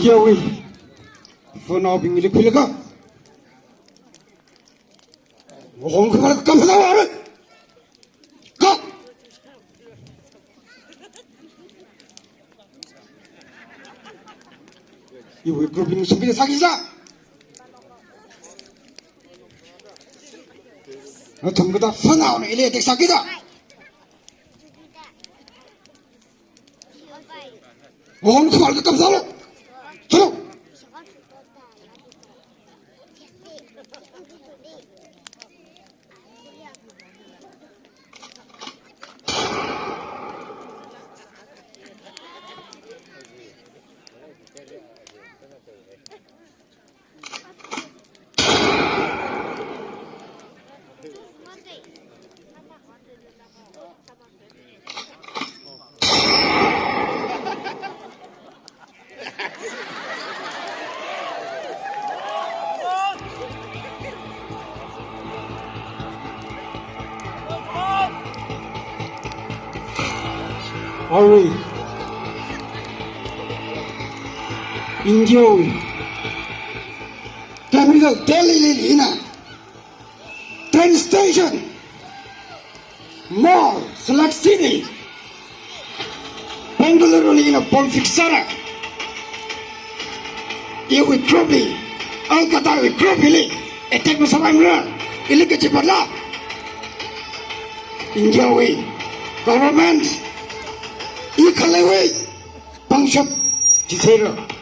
India for now being the Kiliga. Hong Kong comes out. Go! You will group in Subi Sakisa. I told you that for now, Elite Sakida. Hong Kong comes out. So. Hurry! Enjoy! Terminal Delhi Lina train station Mall Select City Bangalore Lina Bonfixara You will probably Alcata will probably attack me some Illicitipala Enjoy! Government! Ikalaway, Pangshop, Titera.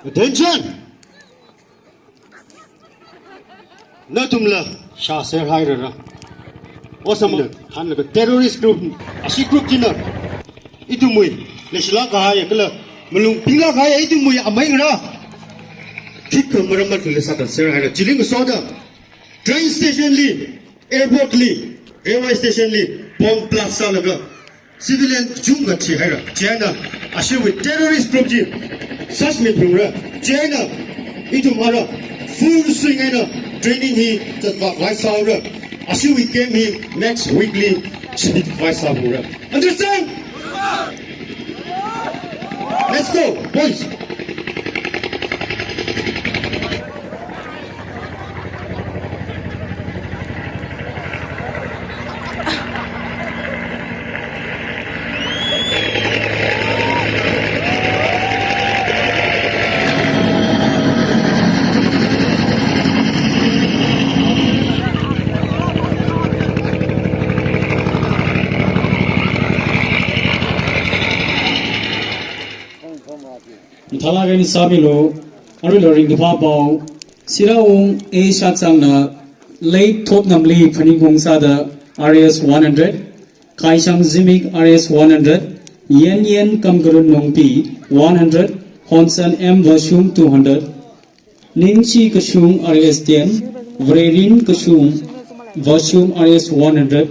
Attention! Natumla Shasir Hydra. Osama Han terrorist group, Ashi group dinner. Itumui, Leshlaka Hayakala, Malung Pila Haya Itumui, Amaira. Kikam Maramat Lesaka Sarah, Jiling Soda, train station Lee, airport Lee, railway station Lee, Bomb Plaza Laga, civilian Junga Chihara, China, Ashi with terrorist group. Such me program, China, Itumara, full swing and training he the Vice Saura. As we came here next weekly, speak Vice Saura. Understand? Let's go, boys. Talagani Sabilo, Ariloring the Pabao, Siraung A Shatsangna, late Topnam Lee Paningong Sada, RS 100, Kaishang Zimik RS 100, Yen Yen Kamgurun Nongpi 100, Honsan M Vashum 200, Ningchi Kashung RS 10, Vrerin Kashung Vashum RS 100,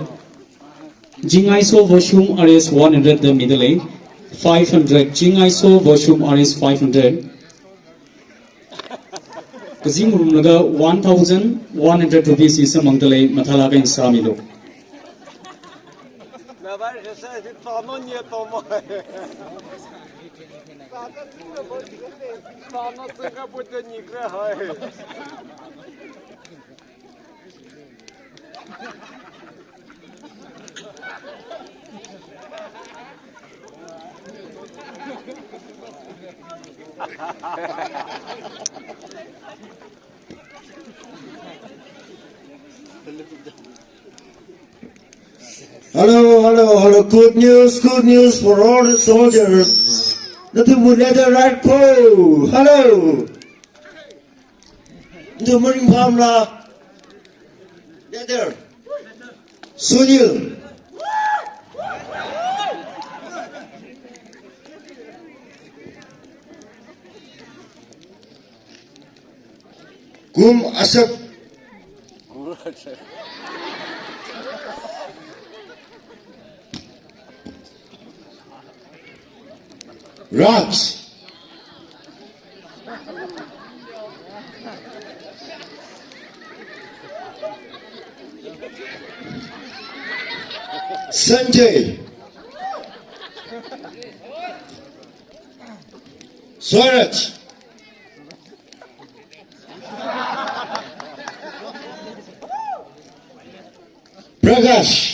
Jingaiso Vashum RS 100 the middle lane, 500 Jingaiso Vashum RS 500, Kazimurumnaga 1,100 rupees is a Mangdalay Matalaga in Samilo. Hello, good news for all the soldiers. Nothing will let the right go. Hello. The morning Pamla. There. Sunil. Kum Asap. Raj. Sanjay. Swaraj. Prakash.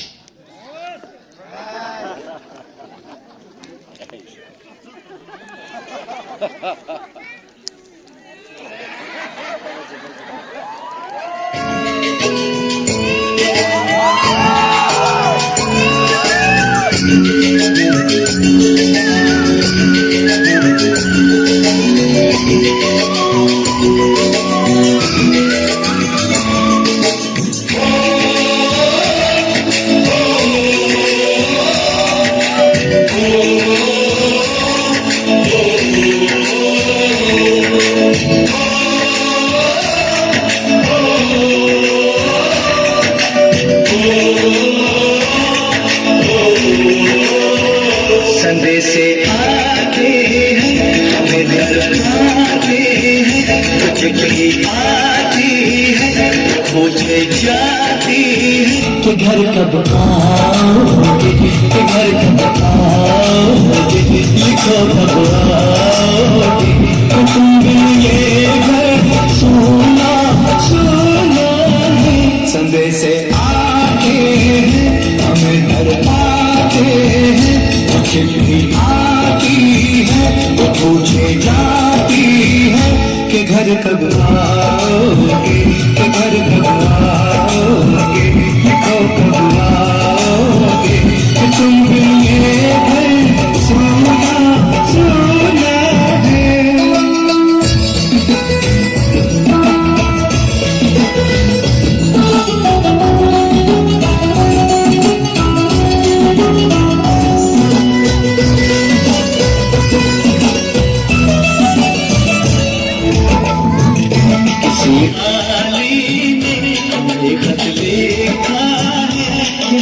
मुझे जाती है कि घर कब आओगे, कि घर कब आओगे, लिखो कब आओगे, कि तुम भी ये घर सुना सुना है। संदेश आते हैं हमें घर आते हैं, चिट्ठी आती है वो पूछे जाती है कि घर कब आओगे, कि घर कब आओगे, लिखो कब आओगे, कि तुम भी ये घर सुना सुना है।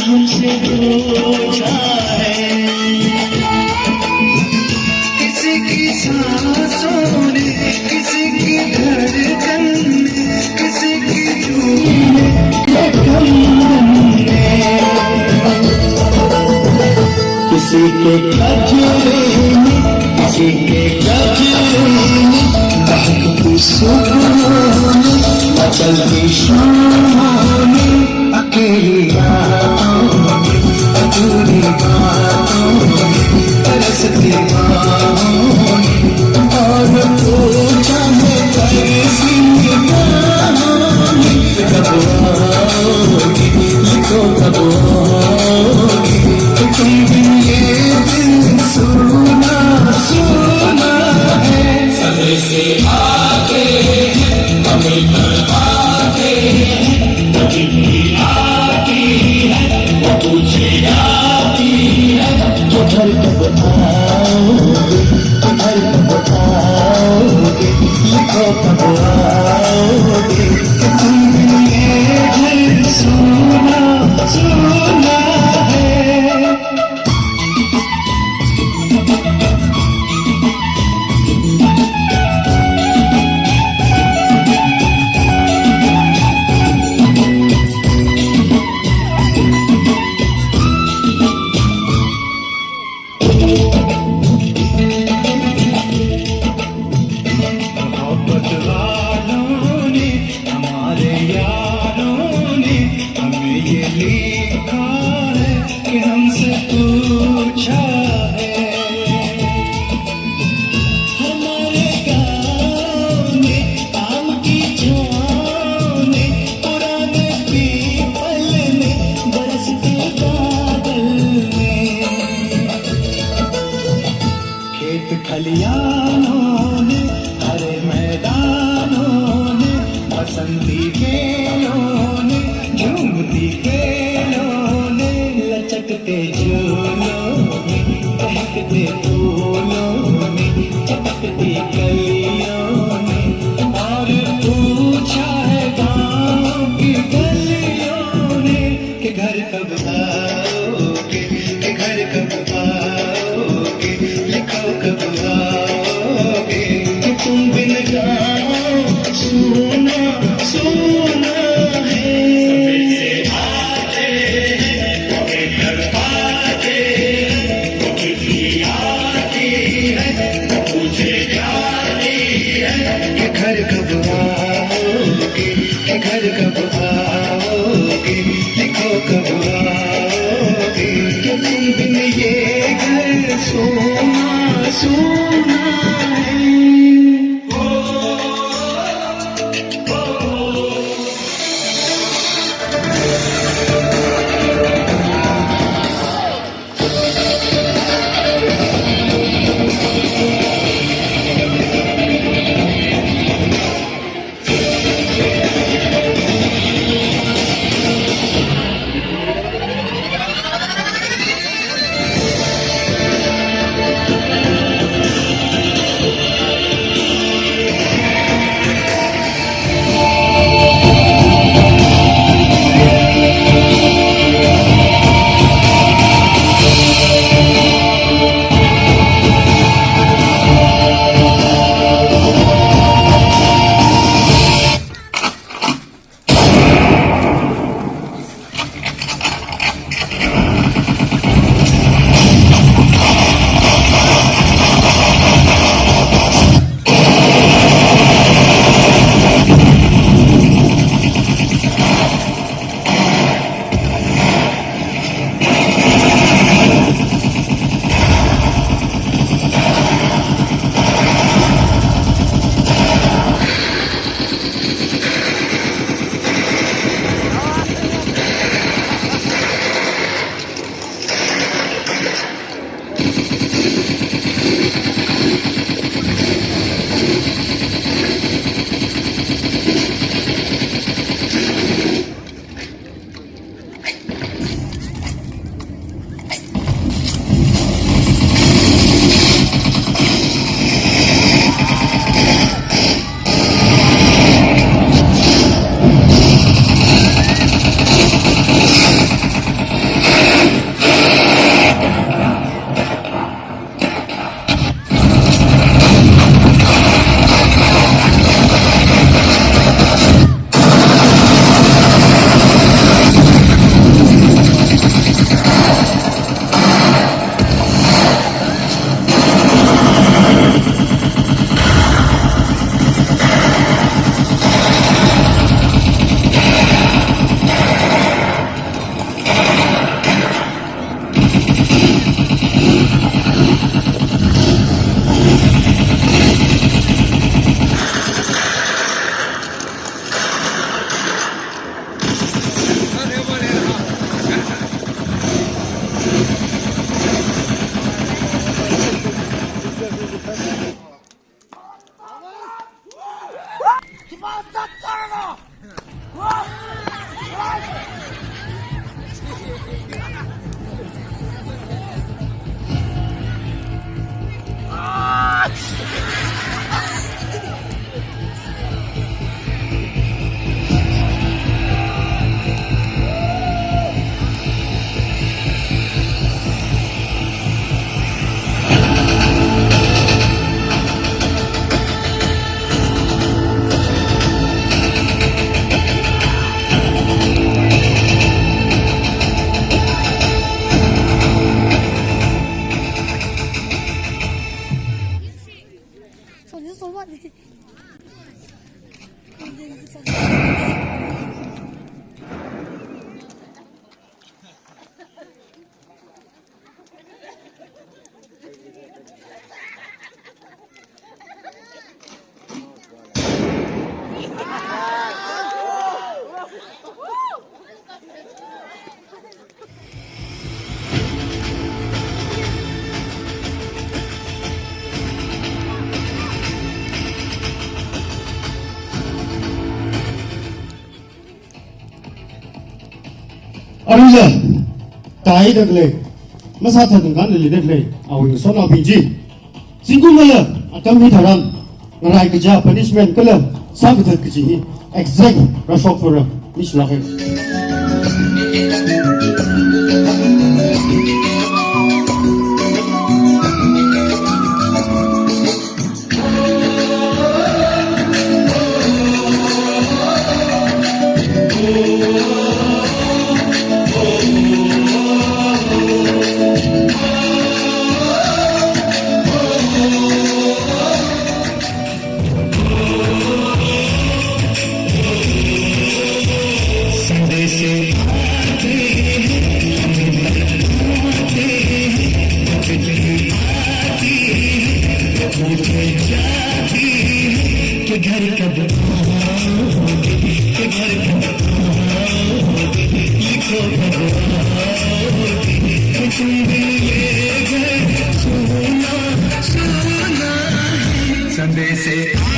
हमसे पूछा है किसी की सांसों ने, किसी की धड़कन ने, किसी की किसी के गजरे में, किसी के गजरे में, महकती सुबह में, मचलती शामों में, अकेली रातों में, अधूरी बातों में, तरसती बाहों में, और पूछा है कैसी निगाहों में, कब आओगे, लिखो कब आओगे, तुम भी ये दिल सुना सुना है। समय से आगे हमें करवाते हैं, चिट्ठी आती है वो पूछे जाती है, तो घर कब आओगे, तो घर कब आओगे, लिखो कब आओगे, कि तुम भी ये घर सुना सुना है। गलियानों ने हरे मैदानों ने बसंती खेलों ने झूमती खेलों ने लचकते झूलों में बहकते फूलों में चमकती कलियों में और पूछा है गाँव की गलियों ने कि घर कब आओगे, कि घर कब आओगे, लिखो कब आओगे, कि तुम बिन गाँव सुना सुना है। सफेद से आते हैं, कभी घर पाते हैं, कभी भी आती है, तो पूछे जाती है कि घर कब आओगे, कि घर कब आओगे, लिखो कब आओगे, कि तुम बिन ये घर सोना सोना है। ताई दगले मसा था दुकान ले दगले आउ सोना बिजी सिंगुमला अतम ही धरम नराय के जा पनिशमेंट कलम सब धर के जी एग्जैक्ट रशॉक फॉर निशला है संदेश